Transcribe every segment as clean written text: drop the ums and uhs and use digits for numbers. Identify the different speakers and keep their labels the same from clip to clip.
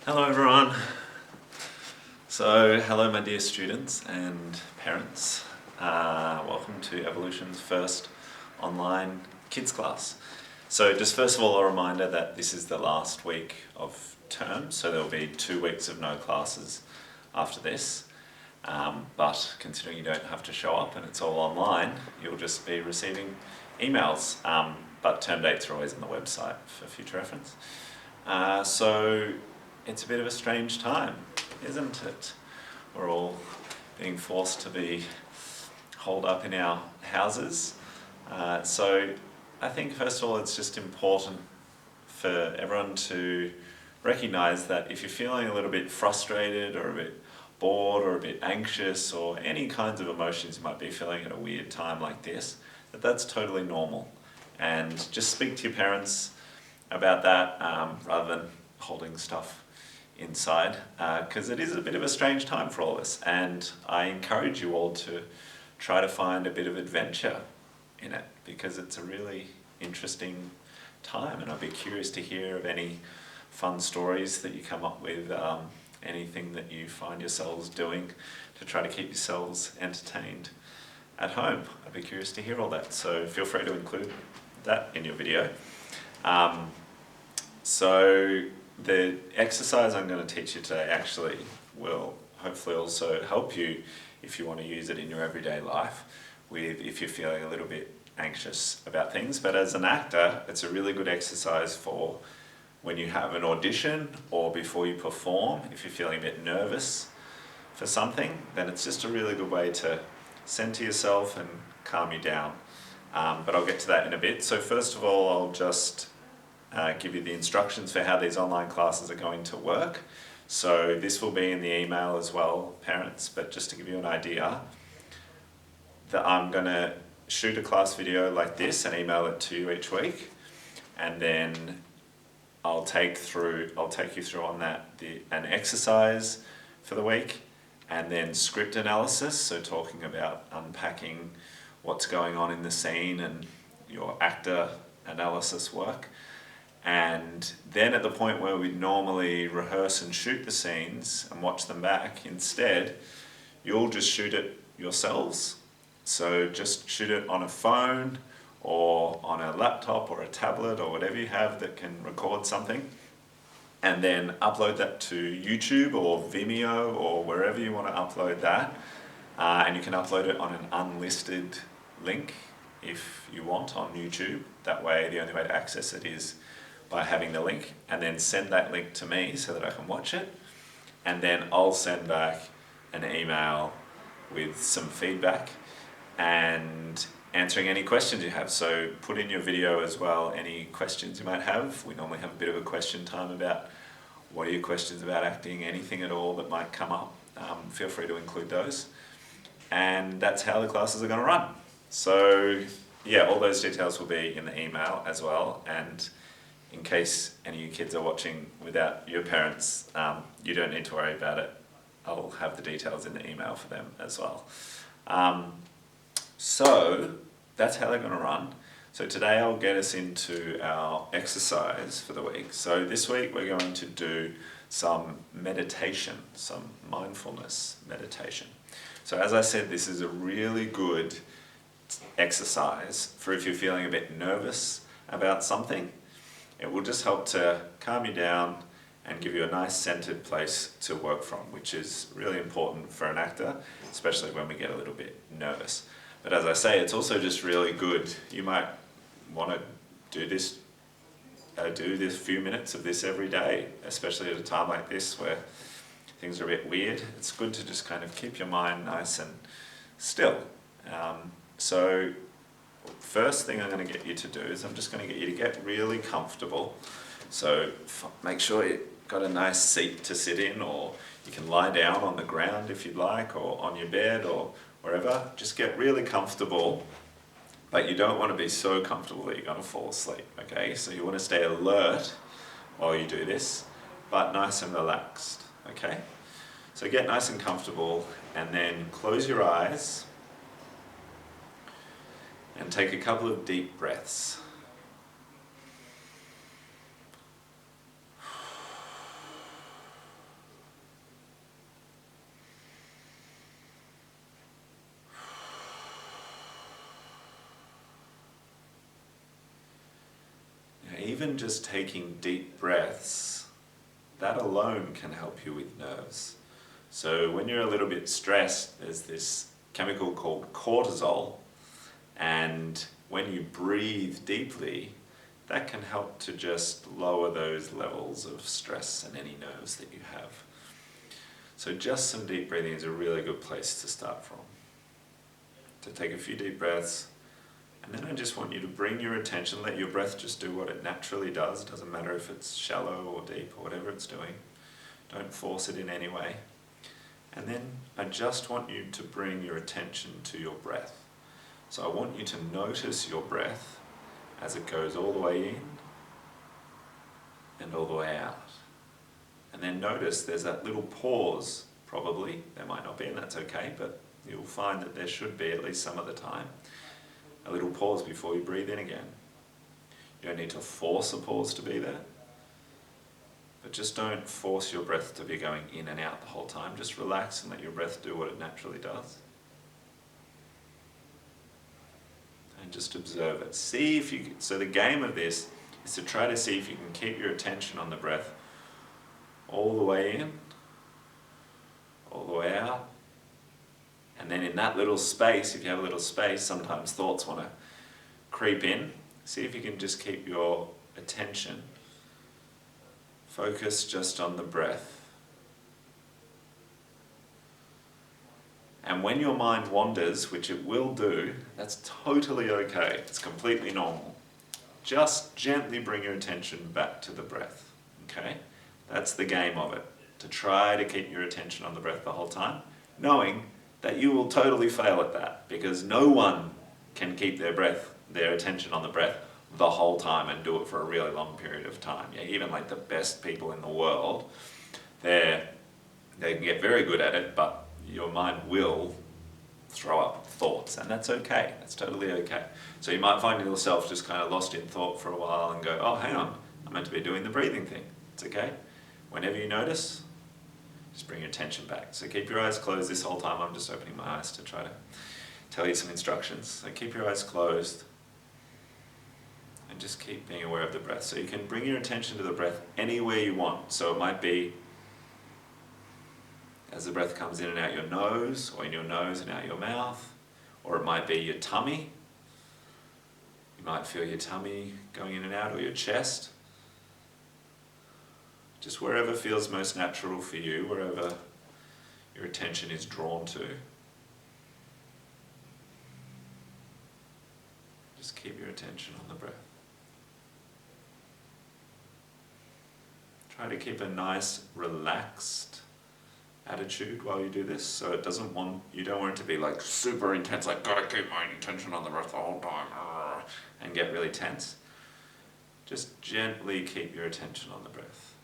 Speaker 1: Hello everyone. So hello my dear students and parents. Welcome to Evolution's first online kids class. So just first of all a reminder that this is the last week of term, so there will be 2 weeks of no classes after this. But considering you don't have to show up and it's all online, you'll just be receiving emails. But term dates are always on the website for future reference. So it's a bit of a strange time, isn't it? We're all being forced to be holed up in our houses. So I think first of all it's just important for everyone to recognise that if you're feeling a little bit frustrated or a bit bored or a bit anxious or any kinds of emotions you might be feeling at a weird time like this, that's totally normal. And just speak to your parents about that rather than holding stuff inside, because it is a bit of a strange time for all of us, and I encourage you all to try to find a bit of adventure in it, because it's a really interesting time, and I'd be curious to hear of any fun stories that you come up with, anything that you find yourselves doing to try to keep yourselves entertained at home. I'd be curious to hear all that, so feel free to include that in your video. So the exercise I'm going to teach you today actually will hopefully also help you if you want to use it in your everyday life if you're feeling a little bit anxious about things. But as an actor, it's a really good exercise for when you have an audition or before you perform. If you're feeling a bit nervous for something, then it's just a really good way to center yourself and calm you down. But I'll get to that in a bit. So first of all, I'll just give you the instructions for how these online classes are going to work. So this will be in the email as well, parents, but just to give you an idea, that I'm going to shoot a class video like this and email it to you each week, and then I'll take you through on that an exercise for the week, and then script analysis, so talking about unpacking what's going on in the scene and your actor analysis work. And then at the point where we normally rehearse and shoot the scenes and watch them back, instead, you'll just shoot it yourselves. So just shoot it on a phone or on a laptop or a tablet or whatever you have that can record something, and then upload that to YouTube or Vimeo or wherever you want to upload that. And you can upload it on an unlisted link if you want on YouTube. That way, the only way to access it is by having the link, and then send that link to me so that I can watch it, and then I'll send back an email with some feedback and answering any questions you have. So put in your video as well any questions you might have. We normally have a bit of a question time about what are your questions about acting, anything at all that might come up. Feel free to include those. And that's how the classes are going to run. So yeah, all those details will be in the email as well, and in case any of you kids are watching without your parents, you don't need to worry about it. I'll have the details in the email for them as well. So that's how they're going to run. So today I'll get us into our exercise for the week. So this week we're going to do some meditation, some mindfulness meditation. So as I said, this is a really good exercise for if you're feeling a bit nervous about something. It will just help to calm you down and give you a nice centered place to work from, which is really important for an actor, especially when we get a little bit nervous. But as I say, it's also just really good. You might want to do this few minutes of this every day, especially at a time like this where things are a bit weird. It's good to just kind of keep your mind nice and still. So first thing I'm going to get you to do is I'm just going to get you to get really comfortable. So make sure you've got a nice seat to sit in, or you can lie down on the ground if you'd like, or on your bed or wherever. Just get really comfortable, but you don't want to be so comfortable that you're going to fall asleep, okay? So you want to stay alert while you do this, but nice and relaxed, okay? So get nice and comfortable, and then close your eyes and take a couple of deep breaths. even just taking deep breaths, that alone can help you with nerves. So when you're a little bit stressed, there's this chemical called cortisol, and when you breathe deeply, that can help to just lower those levels of stress and any nerves that you have. So just some deep breathing is a really good place to start from. To take a few deep breaths, and then I just want you to bring your attention, let your breath just do what it naturally does. It doesn't matter if it's shallow or deep or whatever it's doing. Don't force it in any way. And then I just want you to bring your attention to your breath. So I want you to notice your breath as it goes all the way in and all the way out. And then notice there's that little pause, probably. There might not be, and that's okay, but you'll find that there should be at least some of the time. A little pause before you breathe in again. You don't need to force a pause to be there, but just don't force your breath to be going in and out the whole time. Just relax and let your breath do what it naturally does. And just observe it. See if you can, so the game of this is to try to see if you can keep your attention on the breath all the way in, all the way out. And then in that little space, if you have a little space, sometimes thoughts want to creep in. See if you can just keep your attention focused just on the breath. And when your mind wanders, which it will do, that's totally okay. It's completely normal. Just gently bring your attention back to the breath. Okay? That's the game of it. To try to keep your attention on the breath the whole time, knowing that you will totally fail at that, because no one can keep their attention on the breath the whole time and do it for a really long period of time. Yeah, even like the best people in the world, they can get very good at it, but your mind will throw up thoughts, and that's okay. That's totally okay. So you might find yourself just kind of lost in thought for a while and go, oh, hang on, I'm meant to be doing the breathing thing. It's okay. Whenever you notice, just bring your attention back. So keep your eyes closed this whole time. I'm just opening my eyes to try to tell you some instructions. So keep your eyes closed and just keep being aware of the breath. So you can bring your attention to the breath anywhere you want. So it might be as the breath comes in and out your nose, or in your nose and out your mouth, or it might be your tummy. You might feel your tummy going in and out, or your chest. Just wherever feels most natural for you, wherever your attention is drawn to. Just keep your attention on the breath. Try to keep a nice, relaxed attitude while you do this, so you don't want it to be like super intense, like gotta keep my attention on the breath the whole time, and get really tense. Just gently keep your attention on the breath.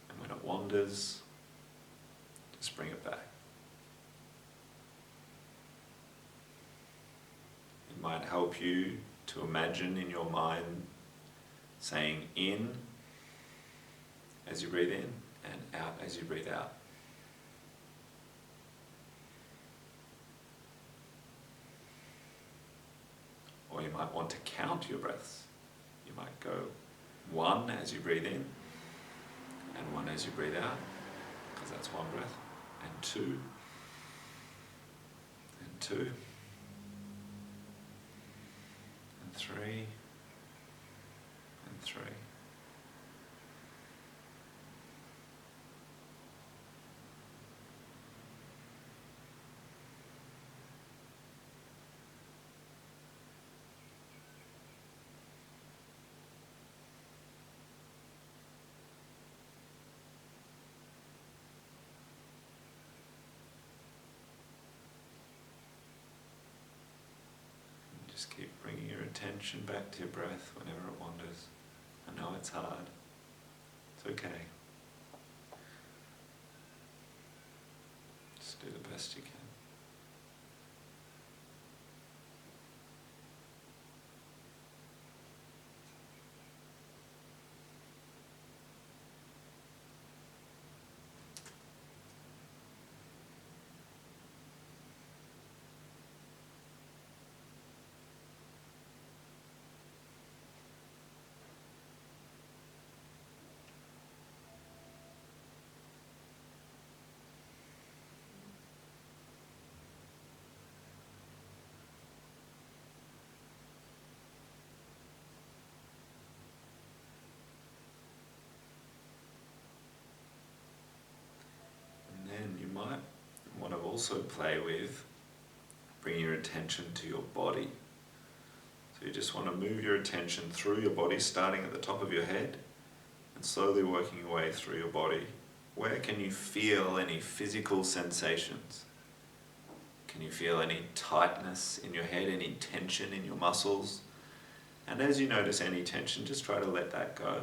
Speaker 1: And when it wanders, just bring it back. It might help you to imagine in your mind saying in as you breathe in and out as you breathe out. Or you might want to count your breaths. You might go 1 as you breathe in and 1 as you breathe out, because that's one breath, and 2 and 2 and 3 and 3. Just keep bringing your attention back to your breath whenever it wanders. I know it's hard. It's okay. Just do the best you can. also play with bringing your attention to your body. So you just want to move your attention through your body, starting at the top of your head and slowly working your way through your body. Where can you feel any physical sensations? Can you feel any tightness in your head, any tension in your muscles? And as you notice any tension, just try to let that go.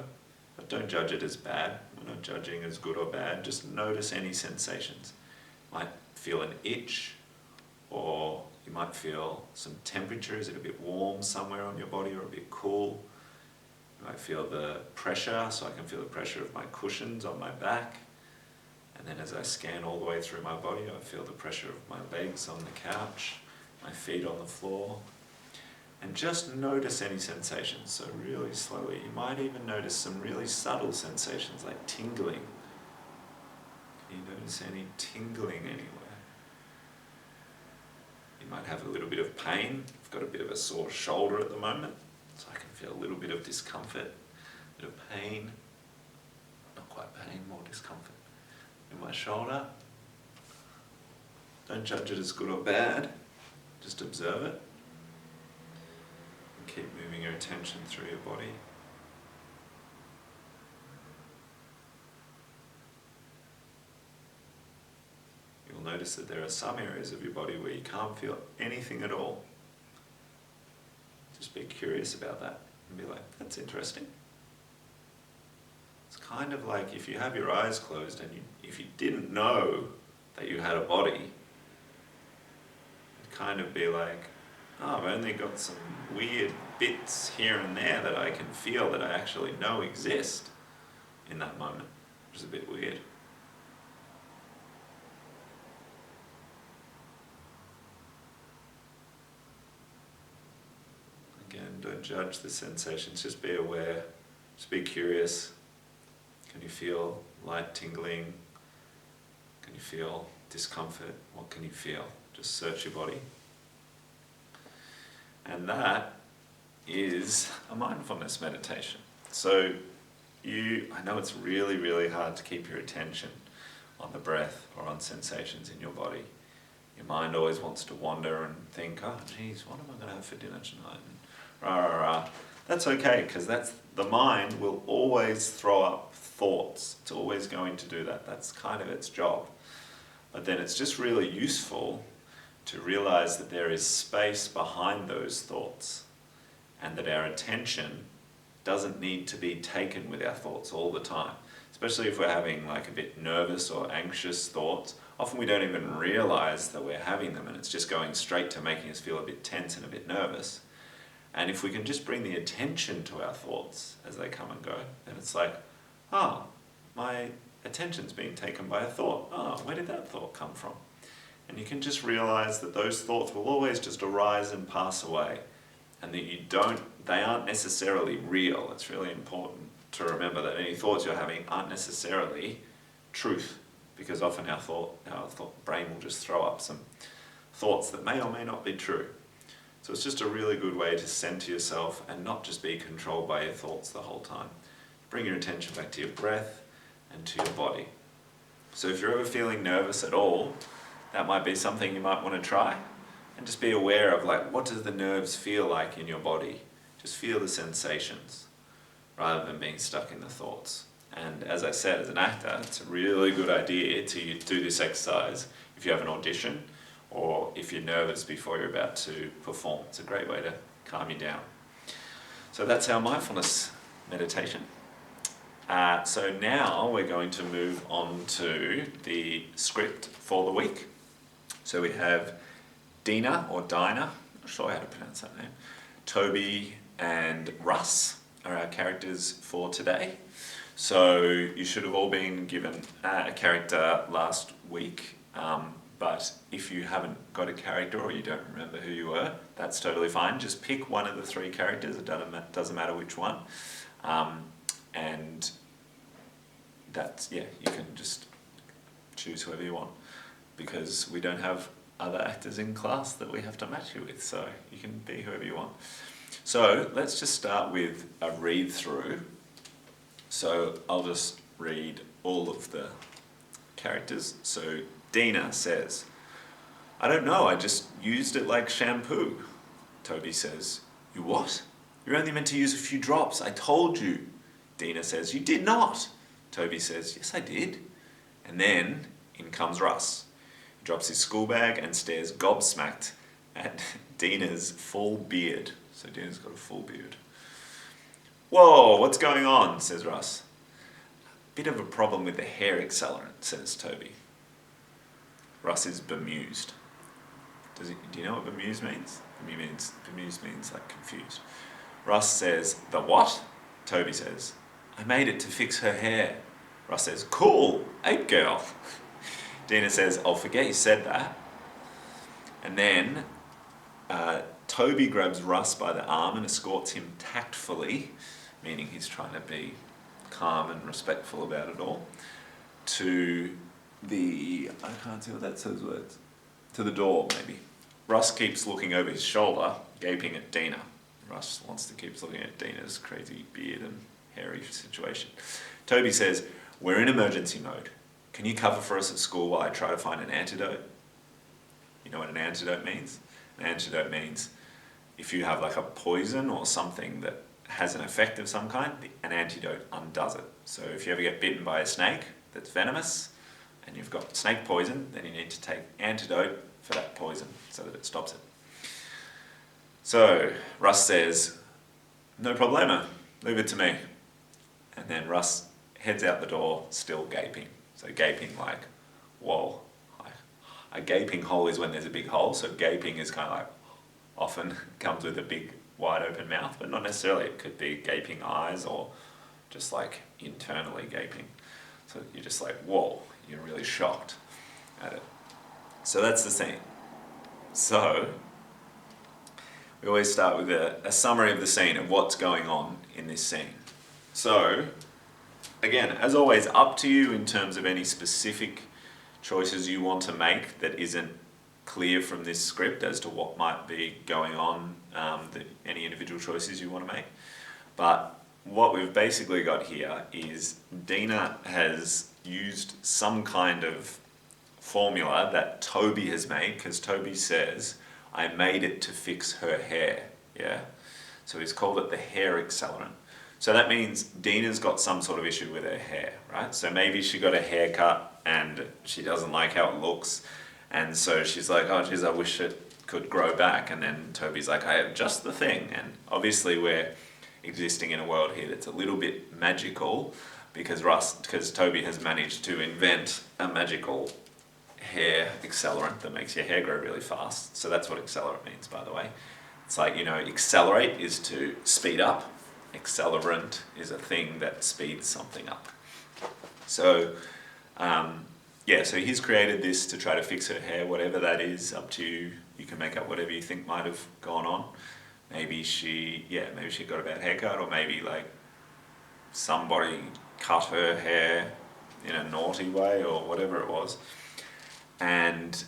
Speaker 1: But don't judge it as bad. We're not judging as good or bad. Just notice any sensations. You might feel an itch, or you might feel some temperature. Is it a bit warm somewhere on your body or a bit cool? You might feel the pressure, so I can feel the pressure of my cushions on my back. And then as I scan all the way through my body, I feel the pressure of my legs on the couch, my feet on the floor. And just notice any sensations. So really slowly, you might even notice some really subtle sensations like tingling. Can you notice any tingling anywhere? You might have a little bit of pain. I've got a bit of a sore shoulder at the moment, so I can feel a little bit of discomfort, a bit of pain. Not quite pain, more discomfort in my shoulder. Don't judge it as good or bad, just observe it. And keep moving your attention through your body. You'll notice that there are some areas of your body where you can't feel anything at all. Just be curious about that and be like, that's interesting. It's kind of like if you have your eyes closed and if you didn't know that you had a body, it'd kind of be like, oh, I've only got some weird bits here and there that I can feel that I actually know exist in that moment, which is a bit weird. Again, don't judge the sensations, just be aware, just be curious. Can you feel light tingling? Can you feel discomfort? What can you feel? Just search your body. And that is a mindfulness meditation. So I know it's really, really hard to keep your attention on the breath or on sensations in your body. Your mind always wants to wander and think, oh geez, what am I going to have for dinner tonight? And rah, rah, rah. That's okay, because the mind will always throw up thoughts. It's always going to do that. That's kind of its job. But then it's just really useful to realize that there is space behind those thoughts and that our attention doesn't need to be taken with our thoughts all the time. Especially if we're having like a bit nervous or anxious thoughts. Often we don't even realize that we're having them and it's just going straight to making us feel a bit tense and a bit nervous. And if we can just bring the attention to our thoughts as they come and go, then it's like, oh, my attention's being taken by a thought. Oh, where did that thought come from? And you can just realize that those thoughts will always just arise and pass away, and that they aren't necessarily real. It's really important to remember that any thoughts you're having aren't necessarily truth, because often our brain will just throw up some thoughts that may or may not be true. So it's just a really good way to center yourself and not just be controlled by your thoughts the whole time. Bring your attention back to your breath and to your body. So if you're ever feeling nervous at all, that might be something you might want to try. And just be aware of like, what does the nerves feel like in your body? Just feel the sensations rather than being stuck in the thoughts. And as I said, as an actor, it's a really good idea to do this exercise if you have an audition or if you're nervous before you're about to perform. It's a great way to calm you down. So that's our mindfulness meditation. So now we're going to move on to the script for the week. So we have Dina, or Dinah, not sure how to pronounce that name, Toby and Russ are our characters for today. So you should have all been given a character last week, but if you haven't got a character or you don't remember who you were, that's totally fine. Just pick one of the three characters, it doesn't matter which one. And that's, you can just choose whoever you want, because we don't have other actors in class that we have to match you with, so you can be whoever you want. So let's just start with a read through. So I'll just read all of the characters. So Dina says, I don't know, I just used it like shampoo. Toby says, you what? You're only meant to use a few drops, I told you. Dina says, you did not. Toby says, yes I did. And then in comes Russ. He drops his school bag and stares gobsmacked at Dina's full beard. So Dina's got a full beard. Whoa, what's going on, says Russ. Bit of a problem with the hair accelerant, says Toby. Russ is bemused. Do you know what bemused means? Bemused means like confused. Russ says, the what? Toby says, I made it to fix her hair. Russ says, cool, ape girl. Dina says, I'll forget you said that. And then Toby grabs Russ by the arm and escorts him tactfully, meaning he's trying to be calm and respectful about it all, to I can't see what that says words, to the door maybe. Russ keeps looking over his shoulder, gaping at Dina. Russ wants to keep looking at Dina's crazy beard and hairy situation. Toby says, we're in emergency mode. Can you cover for us at school while I try to find an antidote? You know what an antidote means? An antidote means if you have like a poison or something that has an effect of some kind, an antidote undoes it. So if you ever get bitten by a snake that's venomous and you've got snake poison, then you need to take antidote for that poison so that it stops it. So Russ says, no problemo, leave it to me. And then Russ heads out the door, still gaping. So gaping like, whoa. A gaping hole is when there's a big hole, so gaping is kind of like, often comes with a big wide open mouth, but not necessarily. It could be gaping eyes or just like internally gaping. So you're just like, whoa, you're really shocked at it. So that's the scene. So we always start with a summary of the scene, of what's going on in this scene. So again, as always, up to you in terms of any specific choices you want to make that isn't clear from this script as to what might be going on, any individual choices you want to make. But what we've basically got here is Dina has used some kind of formula that Toby has made, because Toby says, I made it to fix her hair, yeah? So he's called it the hair accelerant. So that means Dina's got some sort of issue with her hair, right? So maybe she got a haircut and she doesn't like how it looks, and so she's like, oh geez, I wish it could grow back. And then Toby's like, I have just the thing. And obviously we're existing in a world here that's a little bit magical, because Toby has managed to invent a magical hair accelerant that makes your hair grow really fast. So that's what accelerant means, by the way. It's like, accelerate is to speed up. Accelerant is a thing that speeds something up. So, so he's created this to try to fix her hair, whatever that is, up to you. You can make up whatever you think might have gone on. Maybe she got a bad haircut, or maybe like somebody cut her hair in a naughty way, or whatever it was. And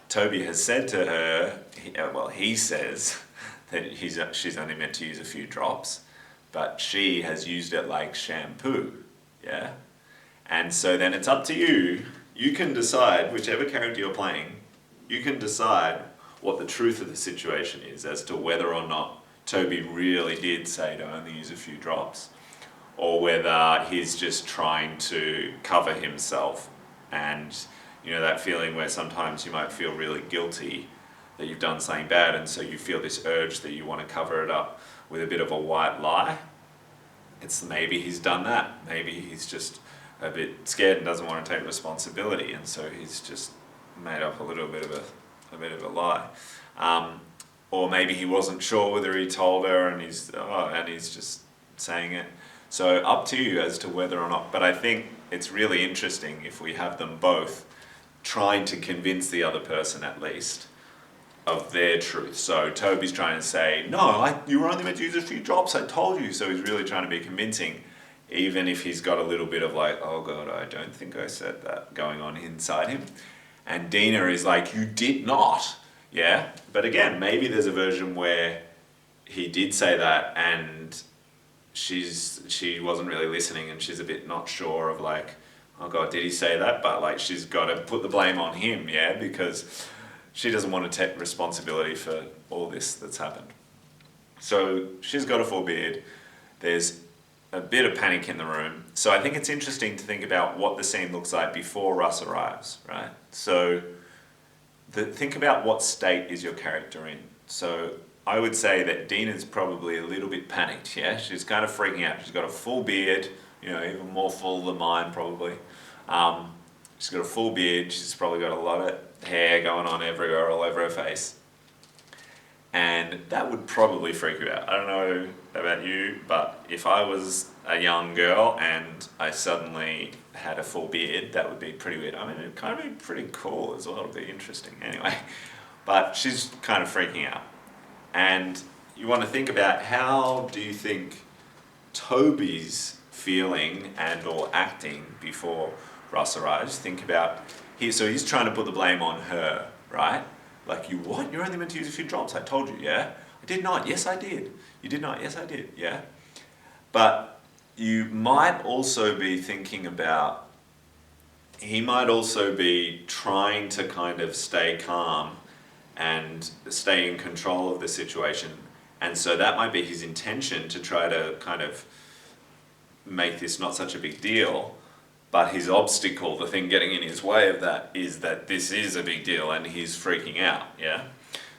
Speaker 1: Toby has said to her, he says that she's only meant to use a few drops, but she has used it like shampoo, yeah? And so then it's up to you. You can decide, whichever character you're playing, you can decide what the truth of the situation is as to whether or not Toby really did say to only use a few drops, or whether he's just trying to cover himself. And that feeling where sometimes you might feel really guilty that you've done something bad, and so you feel this urge that you want to cover it up with a bit of a white lie. It's maybe he's done that. Maybe he's just a bit scared and doesn't want to take responsibility, and so he's just made up a little bit of a lie. Or maybe he wasn't sure whether he told her, and he's just saying it. So up to you as to whether or not. But I think it's really interesting if we have them both trying to convince the other person at least of their truth. So Toby's trying to say, no, you were only meant to use a few drops, I told you. So he's really trying to be convincing, even if he's got a little bit of like, oh God, I don't think I said that going on inside him. And Dina is like, you did not, yeah? But again, maybe there's a version where he did say that and she wasn't really listening, and she's a bit not sure of like, oh God, did he say that? But like she's got to put the blame on him, yeah, because she doesn't want to take responsibility for all this that's happened. So she's got a full beard. There's a bit of panic in the room. So I think it's interesting to think about what the scene looks like before Russ arrives, right? So think about what state is your character in. So I would say that Dina's probably a little bit panicked, yeah? She's kind of freaking out. She's got a full beard, even more full than mine probably. She's got a full beard. She's probably got a lot of hair going on everywhere, all over her face. And that would probably freak you out. I don't know about you, but if I was a young girl and I suddenly had a full beard, that would be pretty weird. I mean, it'd kind of be pretty cool as well. It'd be interesting anyway. But she's kind of freaking out. And you want to think about, how do you think Toby's feeling and or acting before Russ arrives? Think about, so he's trying to put the blame on her, right? Like, you what? You're only meant to use a few drops. I told you, yeah? I did not. Yes, I did. You did not. Yes, I did. Yeah? But you might also be thinking about, he might also be trying to kind of stay calm and stay in control of the situation. And so that might be his intention, to try to kind of make this not such a big deal. But his obstacle, the thing getting in his way of that, is that this is a big deal and he's freaking out, yeah?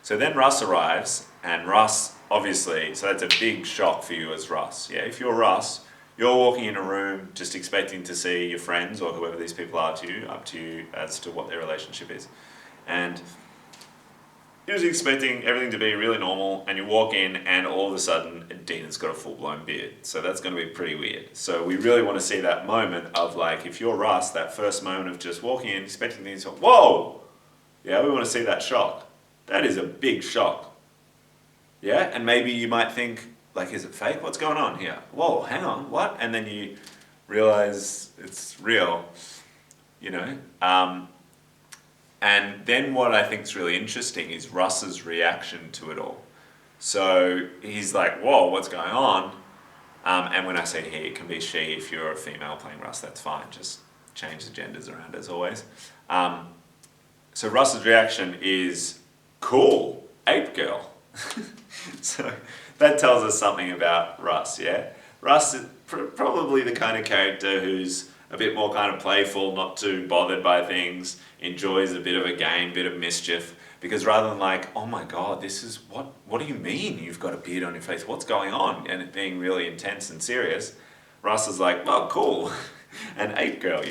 Speaker 1: So then Russ arrives, and Russ, obviously, so that's a big shock for you as Russ, yeah? If you're Russ, you're walking in a room just expecting to see your friends or whoever these people are to you, up to you as to what their relationship is. And you're just expecting everything to be really normal, and you walk in and all of a sudden Dina's got a full-blown beard. So that's going to be pretty weird. So we really want to see that moment of, like, if you're Russ, that first moment of just walking in, expecting things to, whoa! Yeah, we want to see that shock. That is a big shock. Yeah, and maybe you might think, like, is it fake? What's going on here? Whoa, hang on, what? And then you realize it's real, And then what I think is really interesting is Russ's reaction to it all. So he's like, whoa, what's going on? And when I say he, it can be she. If you're a female playing Russ, that's fine. Just change the genders around as always. So Russ's reaction is, cool, ape girl. So that tells us something about Russ, yeah? Russ is probably the kind of character who's a bit more kind of playful, not too bothered by things, enjoys a bit of a game, bit of mischief, because rather than like, oh my God, this is, what do you mean you've got a beard on your face? What's going on? And it being really intense and serious, Russ is like, oh, cool, an ape girl,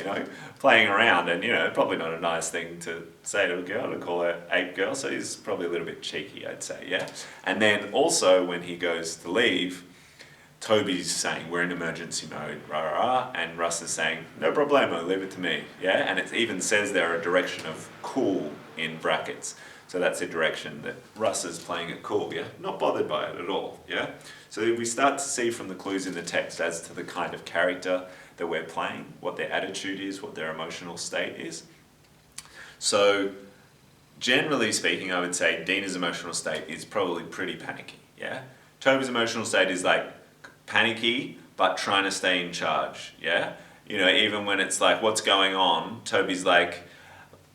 Speaker 1: playing around, and probably not a nice thing to say to a girl, to call her ape girl, so he's probably a little bit cheeky, I'd say, yeah? And then also when he goes to leave, Toby's saying, we're in emergency mode, rah, rah, rah, and Russ is saying, no problemo, leave it to me, yeah? And it even says there a direction of cool in brackets. So that's a direction that Russ is playing it cool, yeah? Not bothered by it at all, yeah? So we start to see from the clues in the text as to the kind of character that we're playing, what their attitude is, what their emotional state is. So generally speaking, I would say Dina's emotional state is probably pretty panicky, yeah? Toby's emotional state is like, panicky, but trying to stay in charge, yeah? Even when it's like, what's going on? Toby's like,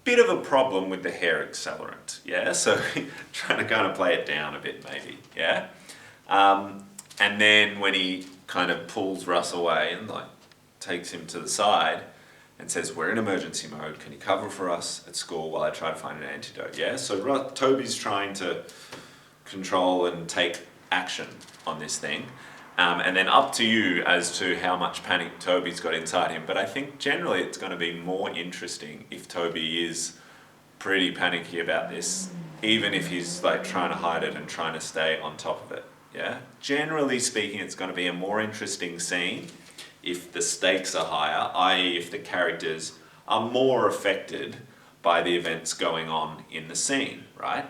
Speaker 1: bit of a problem with the hair accelerant, yeah? So trying to kind of play it down a bit maybe, yeah? And then when he kind of pulls Russ away and like takes him to the side and says, we're in emergency mode, can you cover for us at school while I try to find an antidote, yeah? So Toby's trying to control and take action on this thing. And then up to you as to how much panic Toby's got inside him. But I think generally it's going to be more interesting if Toby is pretty panicky about this, even if he's like trying to hide it and trying to stay on top of it. Yeah. Generally speaking, it's going to be a more interesting scene if the stakes are higher, i.e. if the characters are more affected by the events going on in the scene, right?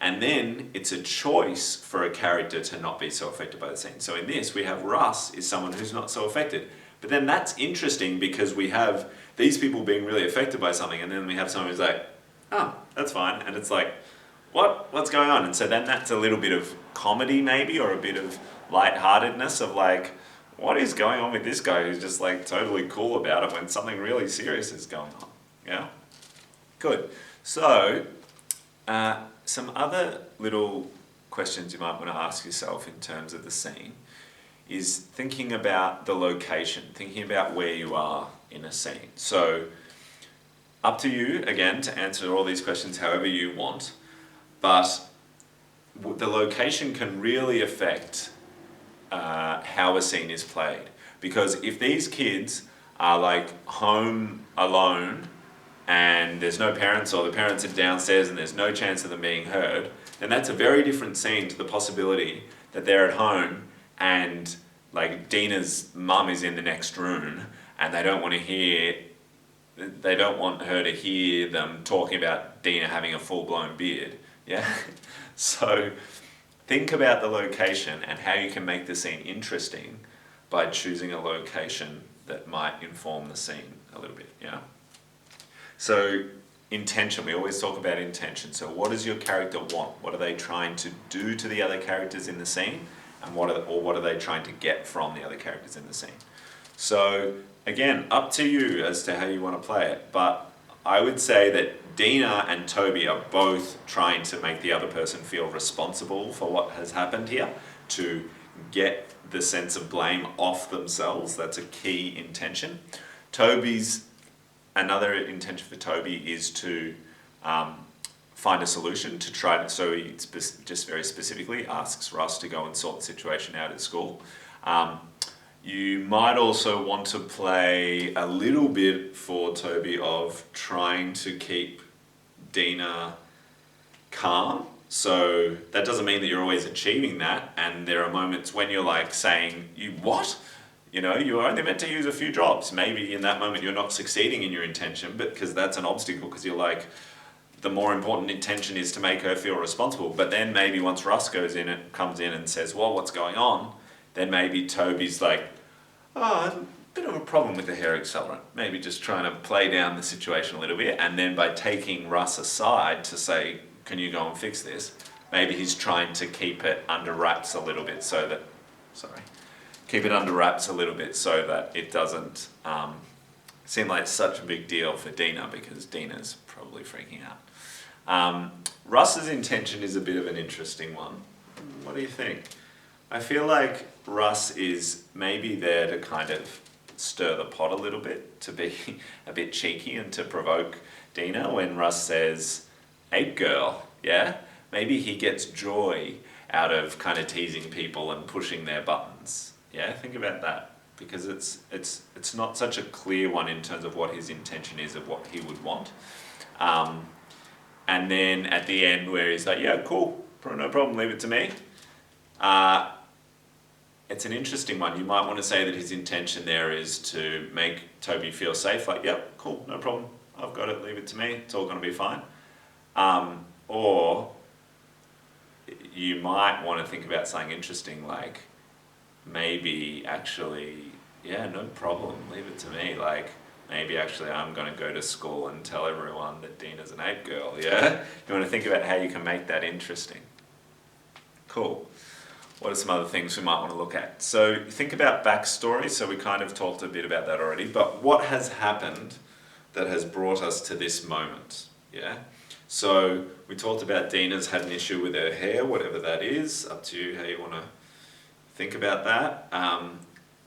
Speaker 1: And then it's a choice for a character to not be so affected by the scene. So in this, we have Russ is someone who's not so affected. But then that's interesting because we have these people being really affected by something, and then we have someone who's like, oh, that's fine. And it's like, what's going on? And so then that's a little bit of comedy maybe, or a bit of lightheartedness of like, what is going on with this guy who's just like totally cool about it when something really serious is going on? Yeah? Good. So, some other little questions you might want to ask yourself in terms of the scene is thinking about the location, thinking about where you are in a scene. So, up to you, again, to answer all these questions however you want, but the location can really affect how a scene is played. Because if these kids are like home alone and there's no parents, or the parents are downstairs and there's no chance of them being heard, then that's a very different scene to the possibility that they're at home and like Dina's mum is in the next room and they don't want her to hear them talking about Dina having a full-blown beard. Yeah? So think about the location and how you can make the scene interesting by choosing a location that might inform the scene a little bit. Yeah? So intention, we always talk about intention. So what does your character want? What are they trying to do to the other characters in the scene? And what are they trying to get from the other characters in the scene? So again, up to you as to how you want to play it. But I would say that Dina and Toby are both trying to make the other person feel responsible for what has happened here, to get the sense of blame off themselves. That's a key intention. Another intention for Toby is to find a solution to try to, so he just very specifically asks Russ to go and sort the situation out at school. You might also want to play a little bit for Toby of trying to keep Dina calm. So that doesn't mean that you're always achieving that, and there are moments when you're like saying, you what? You know, you were only meant to use a few drops. Maybe in that moment you're not succeeding in your intention, but because that's an obstacle, because you're like, the more important intention is to make her feel responsible. But then maybe once Russ comes in and says, well, what's going on? Then maybe Toby's like, oh, a bit of a problem with the hair accelerant. Maybe just trying to play down the situation a little bit. And then by taking Russ aside to say, can you go and fix this? Maybe he's trying to keep it under wraps a little bit so that, keep it under wraps a little bit so that it doesn't seem like such a big deal for Dina, because Dina's probably freaking out. Russ's intention is a bit of an interesting one. What do you think? I feel like Russ is maybe there to kind of stir the pot a little bit, to be a bit cheeky and to provoke Dina when Russ says, ape girl, yeah? Maybe he gets joy out of kind of teasing people and pushing their buttons. Yeah, think about that, because it's not such a clear one in terms of what his intention is of what he would want. And then at the end where he's like, yeah, cool, no problem, leave it to me. It's an interesting one. You might want to say that his intention there is to make Toby feel safe, like, yep, cool, no problem, I've got it, leave it to me, it's all going to be fine. Or you might want to think about something interesting, like maybe actually, yeah, no problem, leave it to me, like maybe actually I'm going to go to school and tell everyone that Dina's an ape girl, yeah? You want to think about how you can make that interesting. Cool. What are some other things we might want to look at? So think about backstory. So we kind of talked a bit about that already, but what has happened that has brought us to this moment? Yeah. So we talked about Dina's had an issue with her hair, whatever that is. Up to you how you want to think about that.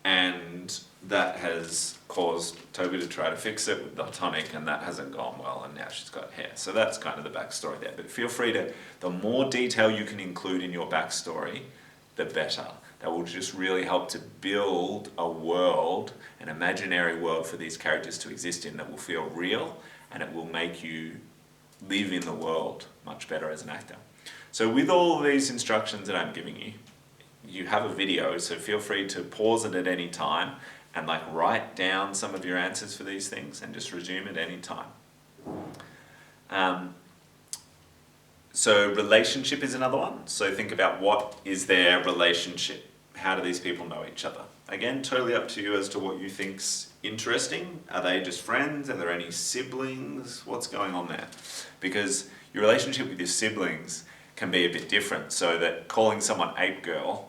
Speaker 1: And that has caused Toby to try to fix it with the tonic, and that hasn't gone well, and now she's got hair. So that's kind of the backstory there. But feel free to, the more detail you can include in your backstory, the better. That will just really help to build a world, an imaginary world for these characters to exist in that will feel real, and it will make you live in the world much better as an actor. So with all these instructions that I'm giving you, you have a video, so feel free to pause it at any time and like write down some of your answers for these things and just resume at any time. So relationship is another one. So think about what is their relationship? How do these people know each other? Again, totally up to you as to what you think's interesting. Are they just friends? Are there any siblings? What's going on there? Because your relationship with your siblings can be a bit different, so that calling someone ape girl,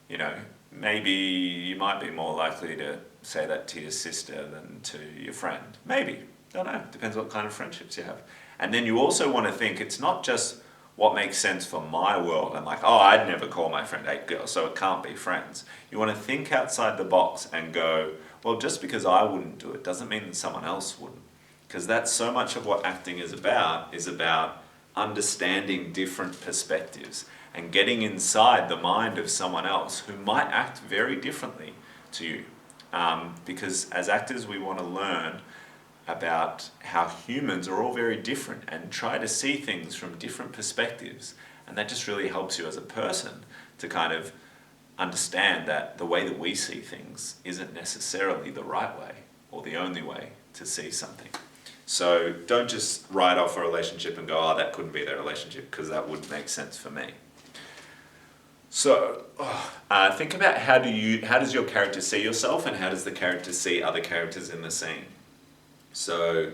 Speaker 1: you know, maybe you might be more likely to say that to your sister than to your friend. Maybe. Don't know. Depends what kind of friendships you have. And then you also want to think it's not just what makes sense for my world. And like, oh, I'd never call my friend a girl, so it can't be friends. You want to think outside the box and go, well, just because I wouldn't do it doesn't mean that someone else wouldn't. Because that's so much of what acting is about understanding different perspectives and getting inside the mind of someone else who might act very differently to you. Because as actors, we want to learn about how humans are all very different and try to see things from different perspectives. And that just really helps you as a person to kind of understand that the way that we see things isn't necessarily the right way or the only way to see something. So don't just write off a relationship and go, oh, that couldn't be their relationship, because that wouldn't make sense for me. So think about how does your character see yourself, and how does the character see other characters in the scene? So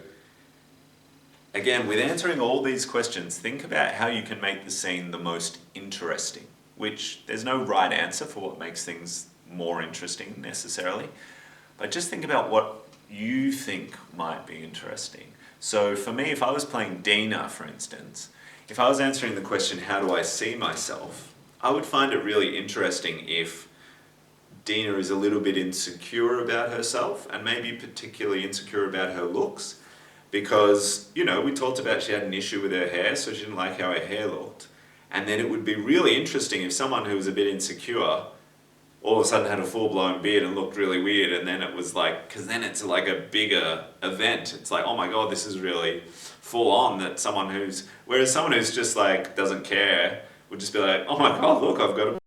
Speaker 1: again, with answering all these questions, think about how you can make the scene the most interesting, which there's no right answer for what makes things more interesting necessarily, but just think about what you think might be interesting. So for me, if I was playing Dina, for instance, if I was answering the question, how do I see myself, I would find it really interesting if Dina is a little bit insecure about herself, and maybe particularly insecure about her looks, because, you know, we talked about she had an issue with her hair, so she didn't like how her hair looked. And then it would be really interesting if someone who was a bit insecure all of a sudden had a full-blown beard and looked really weird, and then it was like, because then it's like a bigger event. It's like, oh my god, this is really full on, that whereas someone who's just like, doesn't care, would just be like, oh my god, look, I've got a